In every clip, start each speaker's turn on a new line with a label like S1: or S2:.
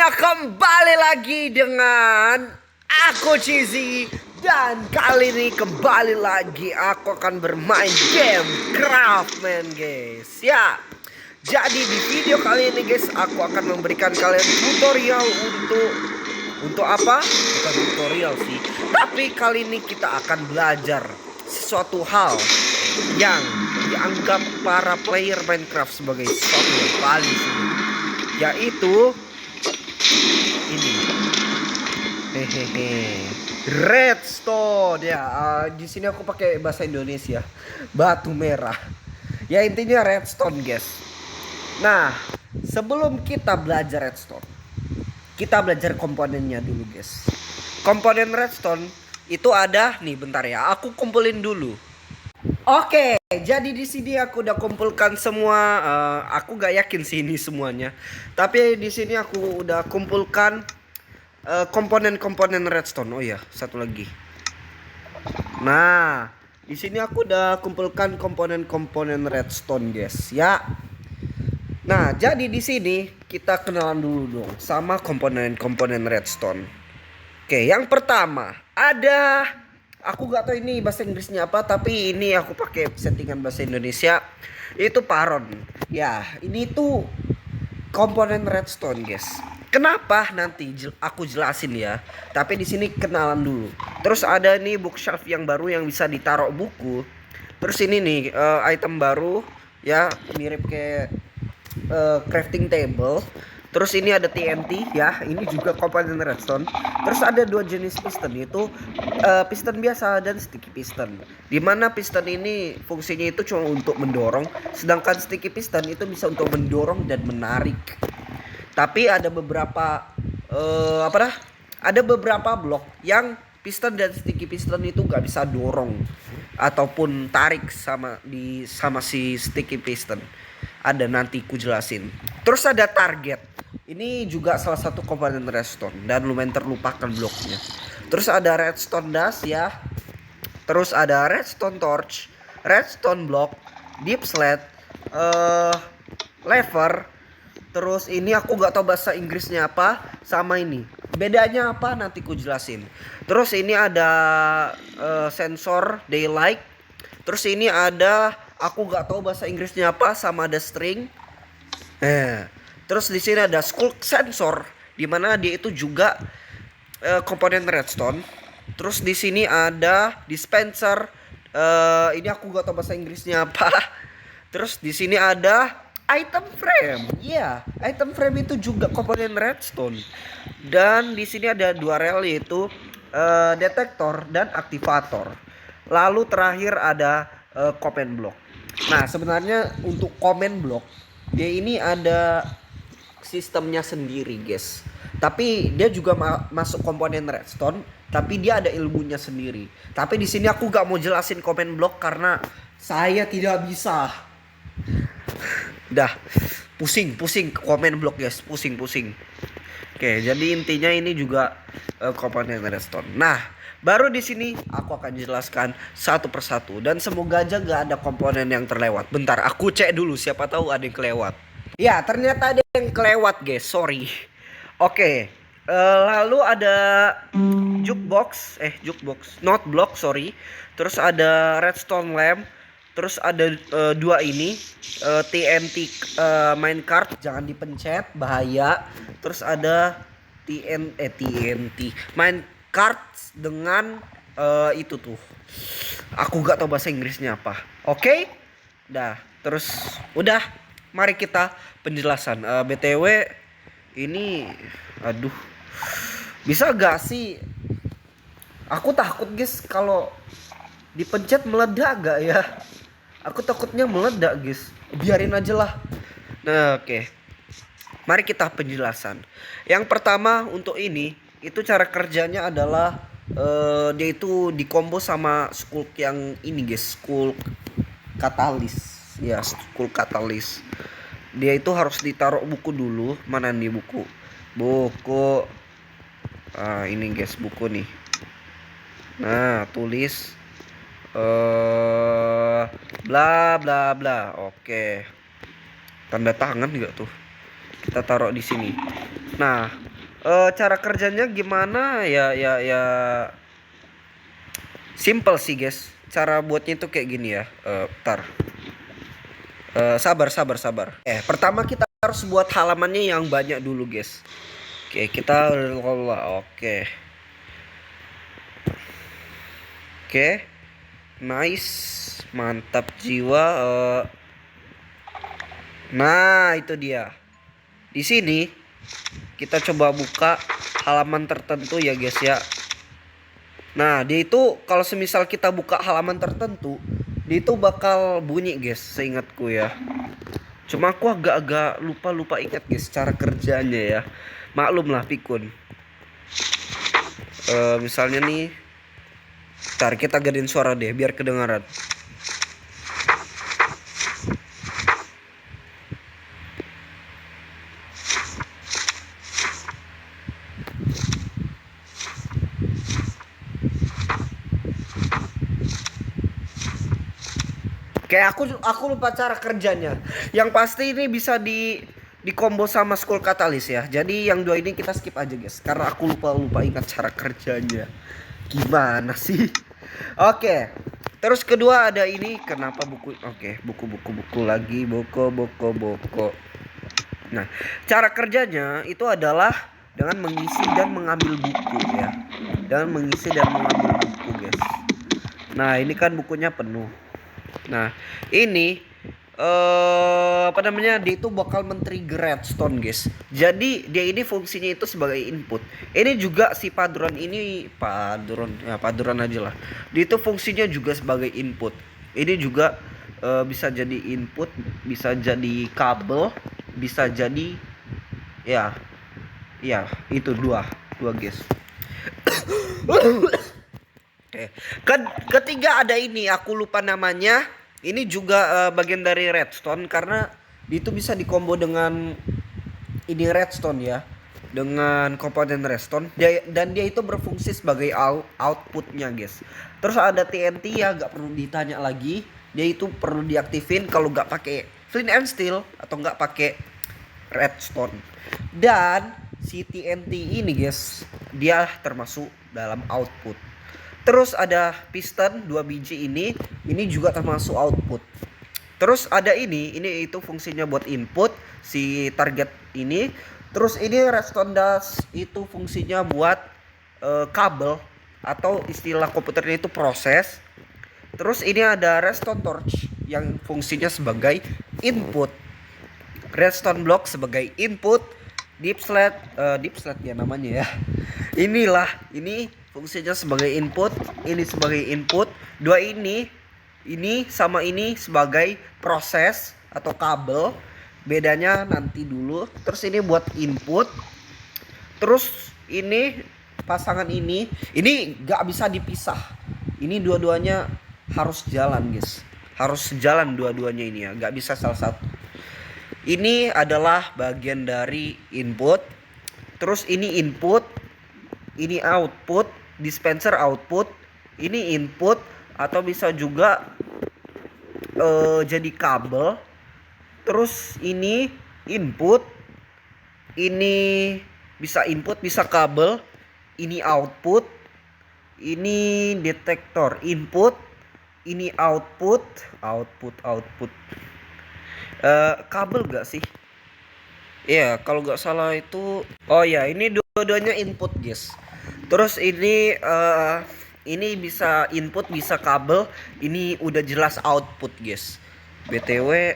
S1: semuanya, kembali lagi dengan aku Cheesy. Dan kali ini kembali lagi aku akan bermain game Craftman guys. Ya, jadi di video kali ini guys, aku akan memberikan kalian tutorial untuk apa? Bukan tutorial sih, tapi kali ini kita akan belajar sesuatu hal yang dianggap para player Minecraft sebagai sesuatu yang paling sulit, yaitu ini. Hehehe. Redstone ya. Di sini aku pakai bahasa Indonesia. Batu merah. Ya intinya redstone, guys. Nah, sebelum kita belajar redstone, kita belajar komponennya dulu, guys. Komponen redstone itu ada nih, bentar ya. Aku kumpulin dulu. Oke, jadi di sini aku udah kumpulkan semua. Aku gak yakin sih ini semuanya, tapi di sini aku udah kumpulkan komponen-komponen redstone. Oh ya, satu lagi. Nah, di sini aku udah kumpulkan komponen-komponen redstone, guys. Ya. Nah, jadi di sini kita kenalan dulu dong sama komponen-komponen redstone. Oke, yang pertama ada, aku gak tahu ini bahasa Inggrisnya apa, tapi ini aku pakai settingan bahasa Indonesia. Itu paron. Ya, ini tuh komponen redstone, guys. Kenapa nanti aku jelasin ya. Tapi di sini kenalan dulu. Terus ada nih bookshelf yang baru yang bisa ditaruh buku. Terus ini nih item baru ya, mirip kayak crafting table. Terus ini ada TNT ya, ini juga komponen redstone. Terus ada dua jenis piston, itu piston biasa dan sticky piston. Dimana piston ini fungsinya itu cuma untuk mendorong, sedangkan sticky piston itu bisa untuk mendorong dan menarik. Tapi ada beberapa ada beberapa blok yang piston dan sticky piston itu gak bisa dorong ataupun tarik sama si sticky piston. Ada, nanti ku jelasin. Terus ada target. Ini juga salah satu komponen redstone dan lumayan terlupakan bloknya. Terus ada redstone dust ya. Terus ada redstone torch, redstone block, deep slate, lever. Terus ini aku gak tahu bahasa Inggrisnya apa. Sama ini, bedanya apa nanti ku jelasin. Terus ini ada sensor daylight. Terus ini ada, aku gak tahu bahasa Inggrisnya apa, sama ada string. Terus di sini ada skulk sensor, dimana dia itu juga komponen redstone. Terus di sini ada dispenser. Ini aku gak tahu bahasa Inggrisnya apa. Terus di sini ada item frame. Ya, item frame itu juga komponen redstone. Dan di sini ada dua rel, yaitu detektor dan aktivator. Lalu terakhir ada comment block. Nah, sebenarnya untuk comment block dia ini ada sistemnya sendiri, guys. Tapi dia juga masuk komponen redstone, tapi dia ada ilmunya sendiri. Tapi di sini aku gak mau jelasin comment block karena saya tidak bisa. Dah, pusing comment block, guys, pusing. Oke, jadi intinya ini juga komponen redstone. Nah, baru di sini aku akan jelaskan satu persatu dan semoga aja gak ada komponen yang terlewat. Bentar, aku cek dulu, siapa tahu ada yang kelewat. Ya, ternyata ada yang kelewat, guys. Sorry. Oke, lalu ada jukebox, not block, sorry. Terus ada redstone lamp. Terus ada dua ini TNT minecart, jangan dipencet, bahaya. Terus ada TNT minecart dengan itu tuh, aku gak tahu bahasa Inggrisnya apa. Oke, dah. Terus udah, mari kita penjelasan. BTW ini, aduh, bisa gak sih? Aku takut, guys, kalau dipencet meledak gak ya? Aku takutnya meledak, guys. Biarin aja lah. Nah, oke. Mari kita penjelasan. Yang pertama untuk ini, itu cara kerjanya adalah dia itu dikombo sama skulk yang ini, guys. Skulk katalis. Ya, skulk katalis. Dia itu harus ditaruh buku dulu. Mana nih buku? Buku. Ini, guys, buku nih. Nah, tulis bla bla bla. Oke. Tanda tangan enggak tuh? Kita taruh di sini. Nah, Cara kerjanya gimana ya simple sih guys. Cara buatnya itu kayak gini ya. Bentar. Sabar. Pertama kita harus buat halamannya yang banyak dulu guys. Oke, kita oke. Oke. Nice. Mantap jiwa. Nah, itu dia. Di sini kita coba buka halaman tertentu ya guys ya. Nah, dia itu kalau semisal kita buka halaman tertentu, dia itu bakal bunyi guys, seingatku ya. Cuma aku agak-agak lupa ingat guys cara kerjanya ya. Maklum lah pikun. Misalnya nih, ntar kita gedein suara deh biar kedengaran. Kayak aku lupa cara kerjanya. Yang pasti ini bisa di combo sama Skull Catalyst ya. Jadi yang dua ini kita skip aja guys, karena aku lupa ingat cara kerjanya. Gimana sih? Oke. Terus kedua ada ini, kenapa buku? Oke, buku lagi, buku. Nah, cara kerjanya itu adalah dengan mengisi dan mengambil buku ya. Dengan mengisi dan mengambil buku guys. Nah, ini kan bukunya penuh. Nah, ini apa namanya? Dia itu bakal men-trigger redstone, guys. Jadi, dia ini fungsinya itu sebagai input. Ini juga si padron aja lah. Dia itu fungsinya juga sebagai input. Ini juga bisa jadi input, bisa jadi kabel, bisa jadi ya itu dua guys. Ketiga ada ini, aku lupa namanya. Ini juga bagian dari redstone karena itu bisa dikombo dengan ini redstone ya, dengan komponen redstone. Dan dia itu berfungsi sebagai outputnya guys. Terus ada TNT ya, gak perlu ditanya lagi. Dia itu perlu diaktifin kalau gak pakai flint and steel atau gak pakai redstone. Dan si TNT ini guys, dia termasuk dalam output. Terus ada piston 2 biji ini juga termasuk output. Terus ada ini itu fungsinya buat input si target ini. Terus ini redstone dust itu fungsinya buat kabel atau istilah komputernya itu proses. Terus ini ada redstone torch yang fungsinya sebagai input. Redstone block sebagai input. Deep slate ya namanya ya. Ini fungsinya sebagai input, ini sebagai input. Dua ini sama ini sebagai proses atau kabel. Bedanya nanti dulu. Terus ini buat input. Terus ini pasangan ini gak bisa dipisah. Ini dua-duanya harus jalan guys. Harus jalan dua-duanya ini ya, gak bisa salah satu. Ini adalah bagian dari input. Terus ini input, ini output, dispenser output, ini input atau bisa juga jadi kabel. Terus ini input, ini bisa input bisa kabel, ini output, ini detektor input, ini output. Kabel gak sih? Ya, kalau nggak salah itu, oh ya, ini dua-duanya input guys. Terus ini bisa input bisa kabel, ini udah jelas output guys. BTW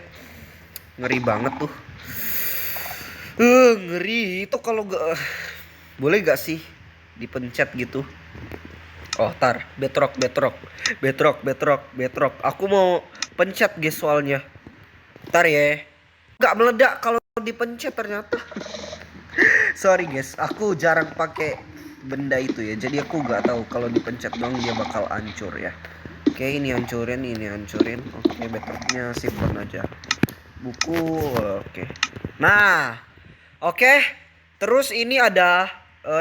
S1: ngeri banget tuh. Ngeri itu kalau nggak, boleh gak sih dipencet gitu? Oh, tar, bedrock. Aku mau pencet guys soalnya. Tar ya. Nggak meledak kalau dipencet ternyata. Sorry guys, aku jarang pakai benda itu ya. Jadi aku nggak tahu kalau dipencet dong dia bakal hancur ya. Oke, ini hancurin. Oke, bedrocknya simpan aja. Buku, oke. Nah, oke. Terus ini ada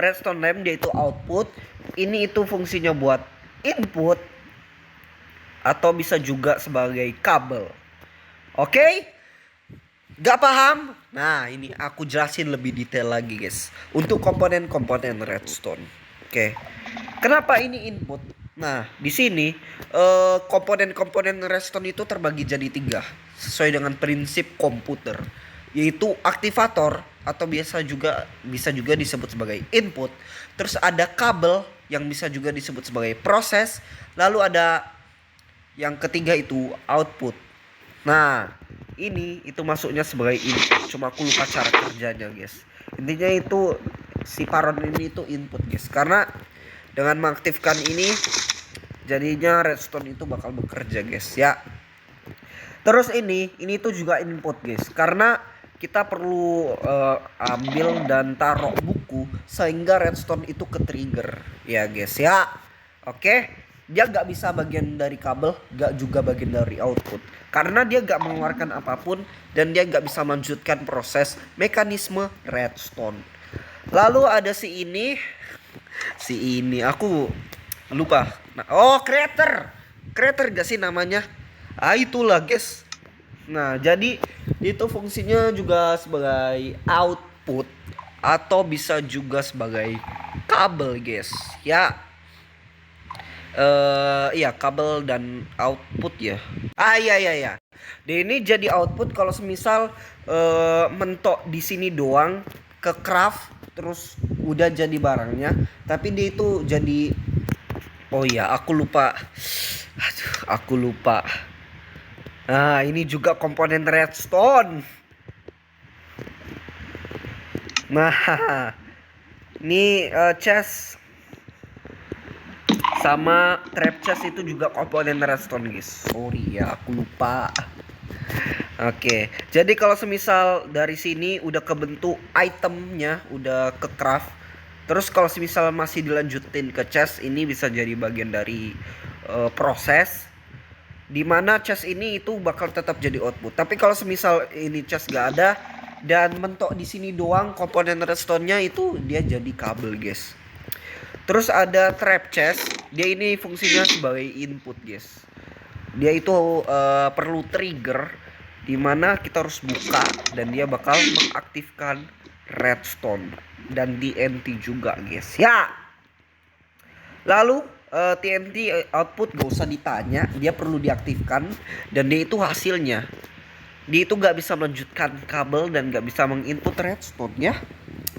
S1: redstone lamp, dia itu output. Ini itu fungsinya buat input atau bisa juga sebagai kabel. Oke? Gak paham? Nah, ini aku jelasin lebih detail lagi, guys. Untuk komponen-komponen redstone. Oke. Kenapa ini input? Nah, di sini komponen-komponen redstone itu terbagi jadi tiga sesuai dengan prinsip komputer, yaitu aktivator atau bisa juga disebut sebagai input. Terus ada kabel yang bisa juga disebut sebagai proses. Lalu ada yang ketiga itu output. Nah, ini itu masuknya sebagai input. Cuma aku lupa cara kerjanya, guys. Intinya itu si paron ini itu input, guys. Karena dengan mengaktifkan ini jadinya redstone itu bakal bekerja, guys, ya. Terus ini tuh juga input, guys. Karena kita perlu ambil dan taruh buku sehingga redstone itu ke trigger, ya, guys, ya. Oke, dia gak bisa bagian dari kabel, gak juga bagian dari output, karena dia gak mengeluarkan apapun dan dia gak bisa melanjutkan proses mekanisme redstone. Lalu ada si ini aku lupa. Nah, oh, creator gak sih namanya? Itulah, guys. Nah, jadi itu fungsinya juga sebagai output atau bisa juga sebagai kabel, guys, ya. Iya, kabel dan output ya. Iya, iya, iya. Dia ini jadi output kalau semisal mentok di sini doang ke craft terus udah jadi barangnya, tapi dia itu jadi, oh iya, aku lupa. Aduh, aku lupa. Nah, ini juga komponen redstone. Nah, ini chest sama trap chest itu juga komponen redstone, guys. Sorry ya, aku lupa. Oke, jadi kalau semisal dari sini udah kebentuk itemnya, udah ke craft. Terus kalau semisal masih dilanjutin ke chest, ini bisa jadi bagian dari proses. Dimana chest ini itu bakal tetap jadi output. Tapi kalau semisal ini chest gak ada dan mentok di sini doang komponen redstone-nya, itu dia jadi kabel, guys. Terus ada trap chest, dia ini fungsinya sebagai input, guys. Dia itu perlu trigger dimana kita harus buka dan dia bakal mengaktifkan redstone dan TNT juga, guys, ya. Lalu TNT output gak usah ditanya, dia perlu diaktifkan dan dia itu hasilnya. Dia itu gak bisa melanjutkan kabel dan gak bisa menginput redstone, ya.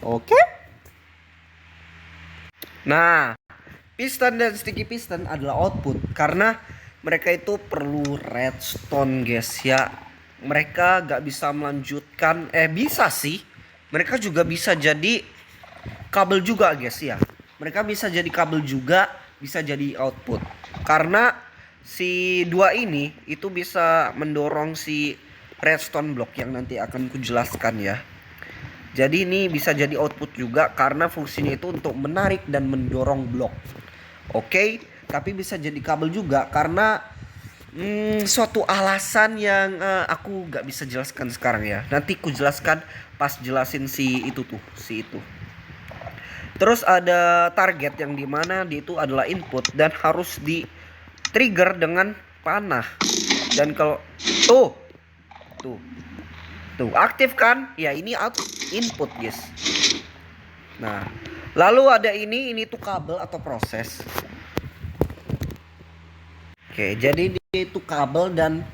S1: Oke. Nah, piston dan sticky piston adalah output karena mereka itu perlu redstone, guys, ya. Mereka gak bisa melanjutkan, bisa sih. Mereka juga bisa jadi kabel juga, guys, ya. Mereka bisa jadi kabel juga, bisa jadi output. Karena si dua ini itu bisa mendorong si redstone block yang nanti akan kujelaskan, ya. Jadi ini bisa jadi output juga karena fungsinya itu untuk menarik dan mendorong blok. Oke, tapi bisa jadi kabel juga karena suatu alasan yang aku gak bisa jelaskan sekarang, ya. Nanti ku jelaskan pas jelasin si itu. Terus ada target yang dimana dia itu adalah input dan harus di trigger dengan panah. Dan kalau tuh aktif kan? Ya, ini input, guys. Nah, lalu ada ini tuh kabel atau proses. Oke, jadi ini itu kabel dan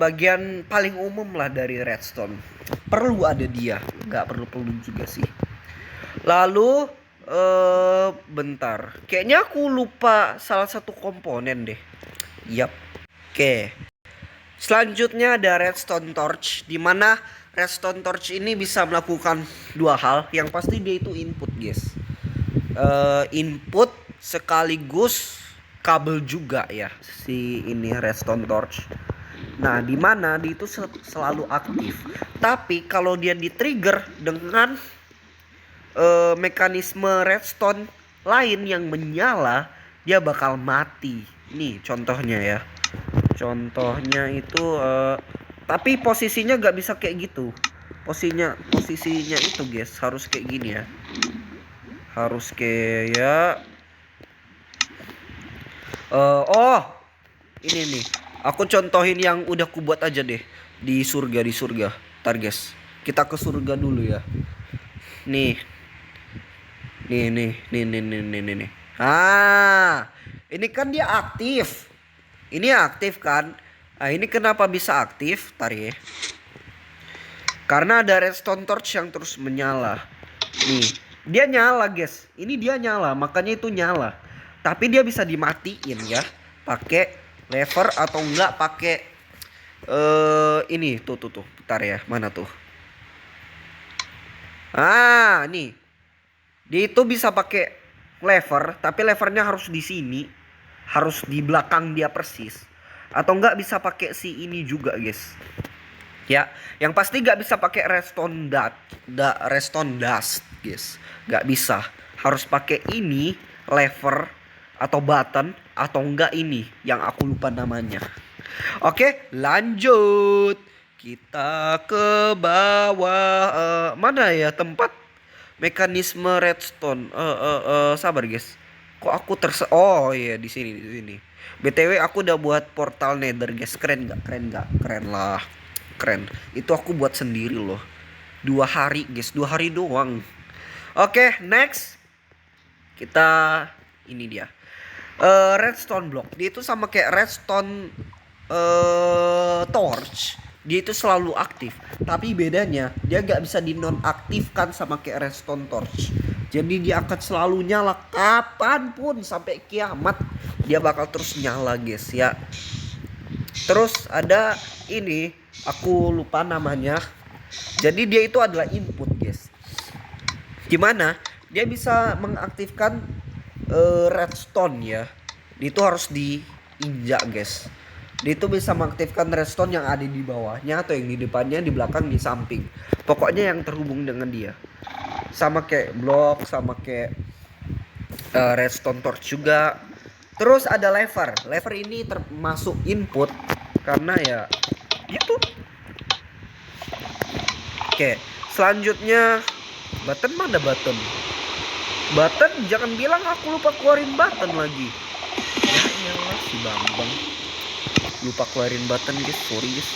S1: bagian paling umum lah dari redstone. Perlu ada dia, nggak perlu juga sih. Lalu bentar, kayaknya aku lupa salah satu komponen deh. Yap. Oke. Selanjutnya ada redstone torch, dimana redstone torch ini bisa melakukan dua hal. Yang pasti dia itu input, guys. Input sekaligus kabel juga, ya, si ini redstone torch. Nah, dimana dia itu selalu aktif. Tapi kalau dia di trigger dengan mekanisme redstone lain yang menyala, dia bakal mati. Nih contohnya, ya. Contohnya itu tapi posisinya gak bisa kayak gitu. Posisinya itu, guys, harus kayak gini, ya. Harus kayak oh, ini nih. Aku contohin yang udah ku buat aja deh di surga. Tar, guys. Kita ke surga dulu ya. Nih. Nih. Ini kan dia aktif. Ini aktif kan? Nah, ini kenapa bisa aktif? Tarik ya. Karena ada redstone torch yang terus menyala. Nih, dia nyala, guys. Ini dia nyala, makanya itu nyala. Tapi dia bisa dimatiin ya, pakai lever atau enggak pakai ini tuh. Bentar ya, mana tuh? Nih. Dia itu bisa pakai lever, tapi levernya harus di sini. Harus di belakang dia persis. Atau enggak bisa pakai si ini juga, guys. Ya, yang pasti gak bisa pakai redstone dust, guys. Gak bisa. Harus pakai ini lever atau button atau enggak ini yang aku lupa namanya. Oke, lanjut. Kita ke bawah. Mana ya tempat mekanisme redstone? Sabar, guys. Kok aku oh iya di sini. BTW aku udah buat portal Nether, guys. Keren gak? Keren lah. Keren. Itu aku buat sendiri loh. 2 hari, guys. 2 hari doang. Oke, next. Kita ini dia. Redstone block. Dia itu sama kayak redstone torch. Dia itu selalu aktif. Tapi bedanya dia gak bisa dinonaktifkan sama kayak redstone torch. Jadi dia akan selalu nyala kapanpun sampai kiamat. Dia bakal terus nyala, guys ya. Terus ada ini, aku lupa namanya. Jadi dia itu adalah input, guys. Gimana? Dia bisa mengaktifkan redstone ya. Dia itu harus diinjak, guys. Dia itu bisa mengaktifkan redstone yang ada di bawahnya atau yang di depannya, di belakang, di samping. Pokoknya yang terhubung dengan dia. Sama kayak blok, sama kayak redstone torch juga. Terus ada lever. Lever ini termasuk input karena ya gitu. Oke, selanjutnya button, mana button? Button, jangan bilang aku lupa keluarin button lagi. Ya elah si Bambang. Lupa keluarin button, guys. Sorry, guys.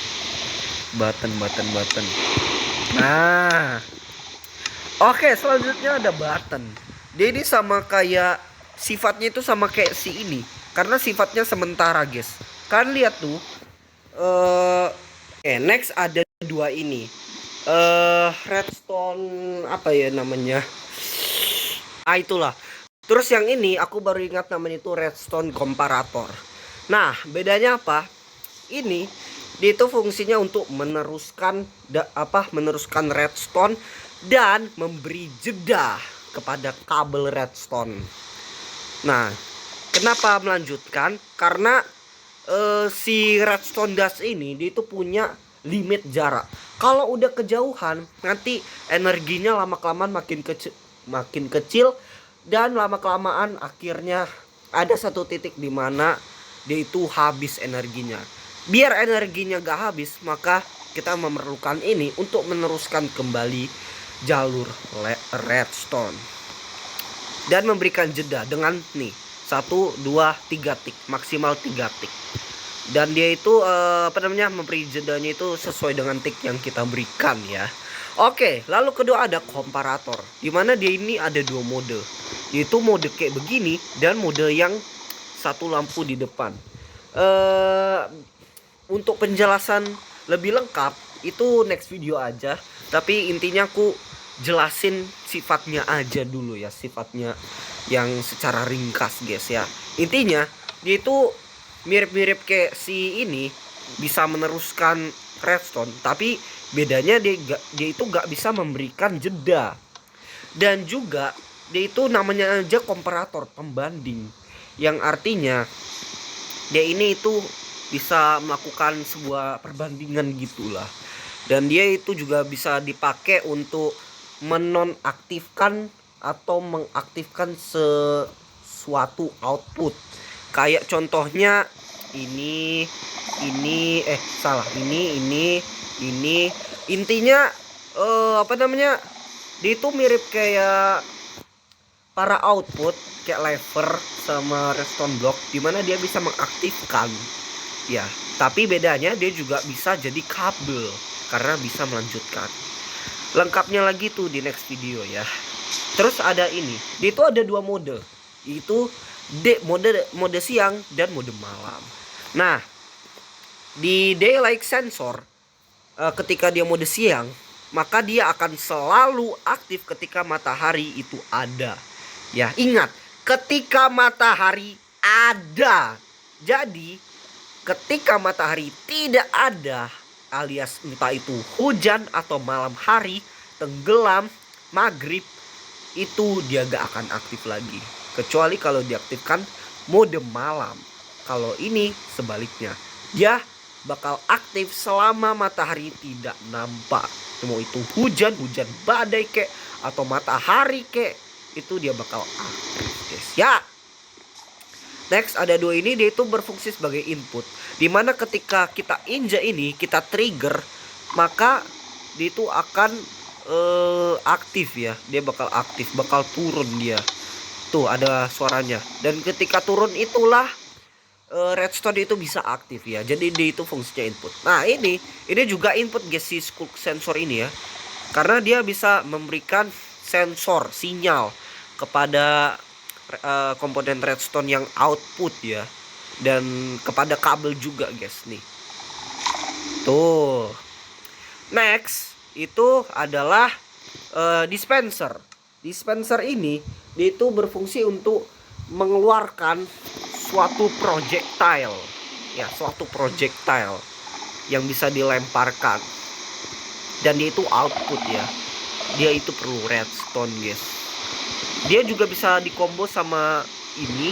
S1: Button. Nah. Oke, selanjutnya ada button. Dia ini sama kayak sifatnya itu sama kayak si ini. Karena sifatnya sementara, guys. Kalian lihat tuh. Next ada 2 ini. Redstone apa ya namanya? Itulah. Terus yang ini aku baru ingat namanya itu redstone comparator. Nah, bedanya apa? Ini dia itu fungsinya untuk meneruskan redstone dan memberi jeda kepada kabel redstone. Nah, kenapa melanjutkan? Karena si redstone dust ini dia itu punya limit jarak. Kalau udah kejauhan, nanti energinya lama-kelamaan makin kecil dan lama-kelamaan akhirnya ada satu titik di mana dia itu habis energinya. Biar energinya gak habis, maka kita memerlukan ini untuk meneruskan kembali jalur redstone dan memberikan jeda dengan nih 1, 2, 3 tik, maksimal 3 tik. Dan dia itu memberi jedanya itu sesuai dengan tik yang kita berikan ya. Oke, lalu kedua ada komparator. Dimana dia ini ada 2 mode. Yaitu mode kayak begini dan mode yang satu lampu di depan. Untuk penjelasan lebih lengkap itu next video aja. Tapi intinya aku jelasin sifatnya aja dulu ya. Sifatnya yang secara ringkas, guys ya. Intinya dia itu mirip-mirip kayak si ini, bisa meneruskan redstone, tapi bedanya dia itu gak bisa memberikan jeda. Dan juga dia itu namanya aja komparator, pembanding, yang artinya dia ini itu bisa melakukan sebuah perbandingan gitulah. Dan dia itu juga bisa dipakai untuk menonaktifkan atau mengaktifkan sesuatu output. Kayak contohnya ini intinya dia itu mirip kayak para output kayak lever sama redstone block, dimana dia bisa mengaktifkan ya, tapi bedanya dia juga bisa jadi kabel karena bisa melanjutkan. Lengkapnya lagi tuh di next video ya. Terus ada ini, dia itu ada dua mode, itu mode siang dan mode malam. Nah, di daylight sensor, ketika dia mode siang, maka dia akan selalu aktif ketika matahari itu ada. Ya, ingat, ketika matahari ada. Jadi, ketika matahari tidak ada, alias entah itu hujan atau malam hari, tenggelam, maghrib, itu dia gak akan aktif lagi. Kecuali kalau diaktifkan mode malam. Kalau ini sebaliknya, dia bakal aktif selama matahari tidak nampak. Mau itu hujan badai kek atau matahari kek, itu dia bakal aktif guys ya. Next ada dua ini, dia itu berfungsi sebagai input, dimana ketika kita injak ini, kita trigger, maka dia itu akan aktif ya. Dia bakal aktif, bakal turun dia. Tuh ada suaranya. Dan ketika turun itulah redstone itu bisa aktif ya. Jadi dia itu fungsinya input. Nah ini juga input guys, si Skulk sensor ini ya. Karena dia bisa memberikan sensor sinyal kepada komponen redstone yang output ya. Dan kepada kabel juga guys nih. Tuh. Next itu adalah dispenser. Dispenser ini dia itu berfungsi untuk mengeluarkan suatu projectile ya, suatu projectile yang bisa dilemparkan, dan dia itu output ya. Dia itu perlu redstone guys. Dia juga bisa dikombo sama ini,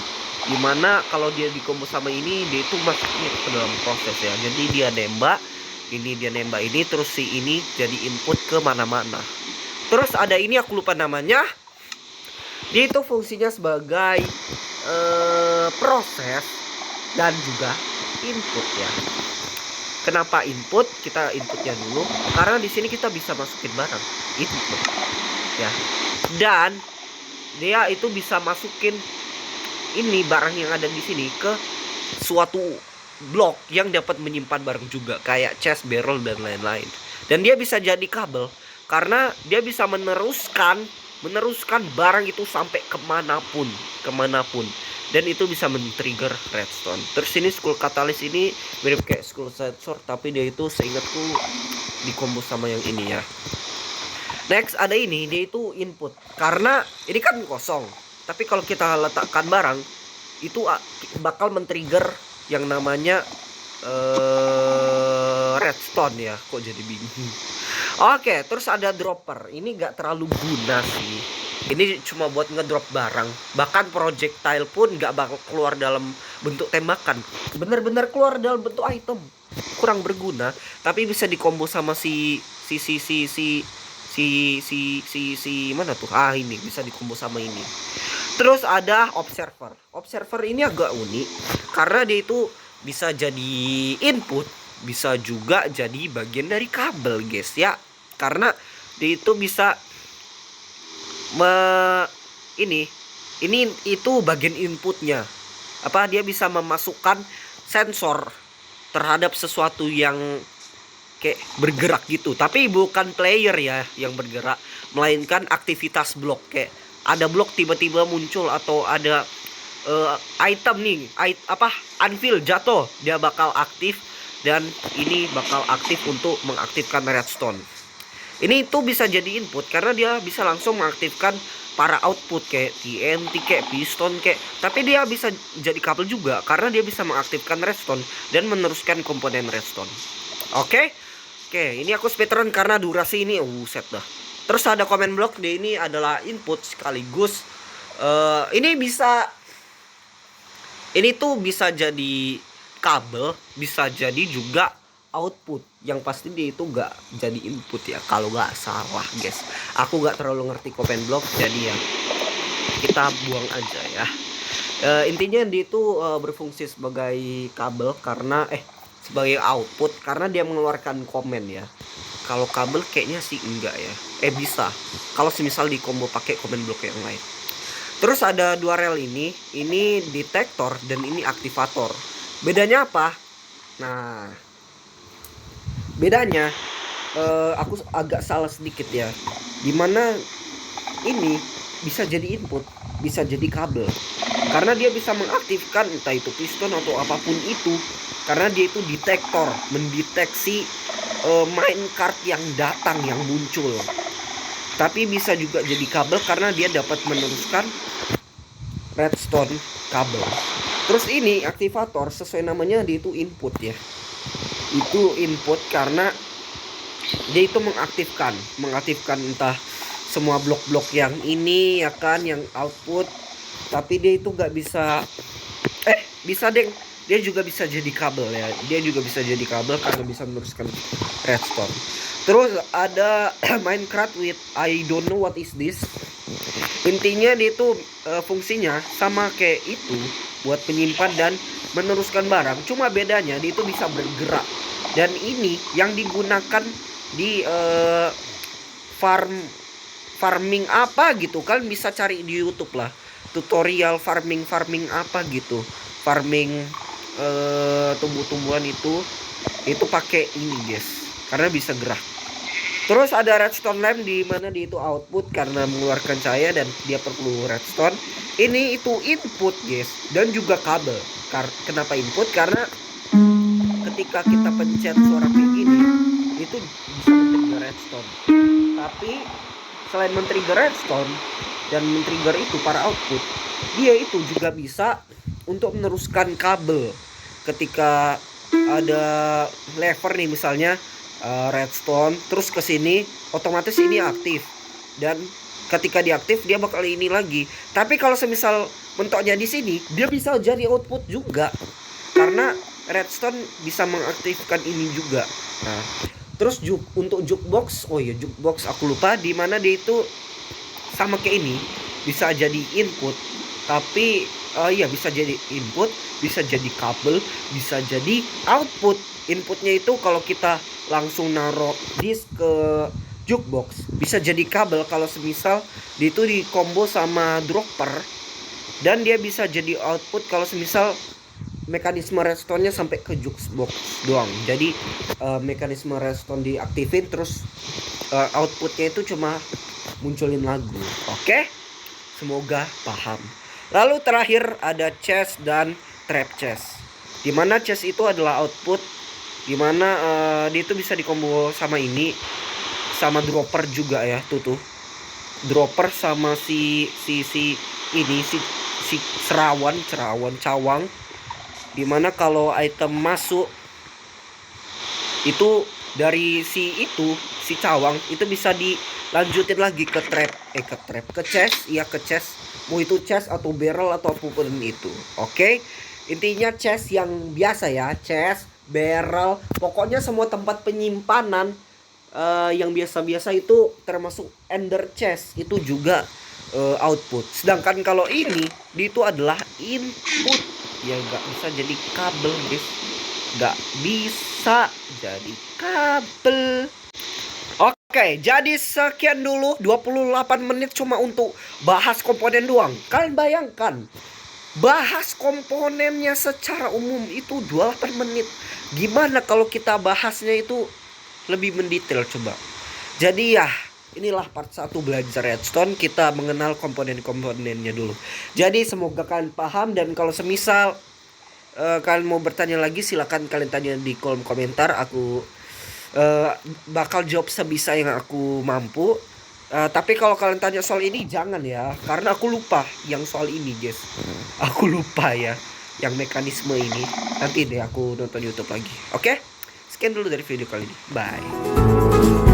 S1: dimana kalau dia dikombo sama ini, dia itu masuknya ke dalam proses ya. Jadi dia nembak ini, dia nembak ini, terus si ini jadi input ke mana-mana. Terus ada ini, aku lupa namanya. Dia itu fungsinya sebagai proses dan juga input ya. Kenapa input? Kita inputnya dulu karena di sini kita bisa masukin barang input ya. Dan dia itu bisa masukin ini barang yang ada di sini ke suatu blok yang dapat menyimpan barang juga, kayak chest, barrel dan lain-lain. Dan dia bisa jadi kabel karena dia bisa meneruskan barang itu sampai kemanapun, dan itu bisa men-trigger redstone. Terus ini Skulk Catalyst ini mirip kayak Skulk sensor, tapi dia itu seingatku dikombo sama yang ini ya. Next ada ini, dia itu input karena ini kan kosong, tapi kalau kita letakkan barang itu bakal men-trigger yang namanya redstone ya. Kok jadi bingung. Oke, terus ada dropper. Ini gak terlalu guna sih. Ini cuma buat ngedrop barang. Bahkan projectile pun gak bakal keluar dalam bentuk tembakan. Bener-bener keluar dalam bentuk item. Kurang berguna. Tapi bisa dikombo sama si mana tuh? Ah ini bisa dikombo sama ini. Terus ada observer. Observer ini agak unik karena dia itu bisa jadi input, bisa juga jadi bagian dari kabel guys ya. Karena dia itu bisa ini itu bagian inputnya. Apa, dia bisa memasukkan sensor terhadap sesuatu yang kayak bergerak gitu. Tapi bukan player ya yang bergerak, melainkan aktivitas blok. Kayak ada blok tiba-tiba muncul, atau ada item nih, anvil jatuh, dia bakal aktif. Dan ini bakal aktif untuk mengaktifkan redstone. Ini itu bisa jadi input karena dia bisa langsung mengaktifkan para output kayak TNT, kayak piston, kayak. Tapi dia bisa jadi kabel juga karena dia bisa mengaktifkan redstone dan meneruskan komponen redstone. Oke, ini aku speedrun karena durasi ini set dah. Terus ada comment block, dia ini adalah input sekaligus ini tuh bisa jadi kabel, bisa jadi juga output. Yang pasti dia itu gak jadi input ya, kalau gak salah guys. Aku gak terlalu ngerti comment block, jadi ya kita buang aja ya. Intinya dia itu berfungsi sebagai kabel karena sebagai output karena dia mengeluarkan komen ya. Kalau kabel kayaknya sih enggak ya. Bisa kalau semisal di combo pakai comment block yang lain. Terus ada dua rel ini detektor dan ini aktivator. Bedanya apa? Nah, bedanya aku agak salah sedikit ya. Dimana ini bisa jadi input, bisa jadi kabel. Karena dia bisa mengaktifkan entah itu piston atau apapun itu. Karena dia itu detektor, mendeteksi main card yang datang, yang muncul. Tapi bisa juga jadi kabel karena dia dapat meneruskan redstone kabel. Terus ini aktivator, sesuai namanya dia itu input ya. Itu input karena dia itu mengaktifkan entah semua blok-blok yang ini ya kan, yang output. Tapi dia itu nggak bisa bisa deng, dia juga bisa jadi kabel ya. Dia juga bisa jadi kabel karena bisa meneruskan redstone. Terus ada Minecraft with I don't know what is this. Intinya dia itu fungsinya sama kayak itu, buat penyimpan dan meneruskan barang. Cuma bedanya dia itu bisa bergerak. Dan ini yang digunakan di farming apa gitu, kan bisa cari di YouTube lah, tutorial farming apa gitu, farming tumbuh-tumbuhan itu pakai ini guys, karena bisa gerak. Terus ada redstone lamp di mana dia itu output karena mengeluarkan cahaya dan dia perlu redstone. Ini itu input guys, dan juga kabel. Kenapa input? Karena ketika kita pencet suara kayak gini, itu bisa men-trigger redstone. Tapi selain men-trigger redstone dan men-trigger itu para output, dia itu juga bisa untuk meneruskan kabel. Ketika ada lever nih misalnya redstone terus ke sini, otomatis ini aktif, dan ketika diaktif dia bakal ini lagi. Tapi kalau semisal mentoknya di sini, dia bisa jadi output juga karena redstone bisa mengaktifkan ini juga. Nah, terus untuk jukebox, oh iya jukebox aku lupa, di mana dia itu sama kayak ini, bisa jadi input. Tapi iya bisa jadi input, bisa jadi kabel, bisa jadi output. Inputnya itu kalau kita langsung naruh disk ke jukebox, bisa jadi kabel kalau semisal dia itu di combo sama dropper. Dan dia bisa jadi output kalau semisal mekanisme redstone-nya sampai ke jukebox doang. Jadi mekanisme redstone diaktifin, terus outputnya itu cuma munculin lagu. Oke? Semoga paham. Lalu terakhir ada chest dan trap chest. Dimana chest itu adalah output, dimana dia itu bisa dikombo sama ini, sama dropper juga ya, tuh dropper sama si cawang. Dimana kalau item masuk itu dari si cawang itu bisa dilanjutin lagi ke chest, ke chest, mau itu chest atau barrel atau apapun itu. Oke? Intinya chest yang biasa ya, chest, barrel, pokoknya semua tempat penyimpanan yang biasa-biasa itu termasuk ender chest itu juga output. Sedangkan kalau ini itu adalah input, ya nggak bisa jadi kabel guys, nggak bisa jadi kabel. Oke, jadi sekian dulu 28 menit cuma untuk bahas komponen doang. Kalian bayangkan, bahas komponennya secara umum itu 28 menit. Gimana kalau kita bahasnya itu lebih mendetail coba. Jadi ya, inilah part 1 belajar redstone. Kita mengenal komponen-komponennya dulu. Jadi semoga kalian paham, dan kalau semisal kalian mau bertanya lagi, silakan kalian tanya di kolom komentar. Aku bakal jawab sebisa yang aku mampu. Tapi kalau kalian tanya soal ini jangan ya, karena aku lupa yang soal ini guys. Aku lupa ya yang mekanisme ini. Nanti deh aku nonton YouTube lagi. Oke? Sekian dulu dari video kali ini. Bye.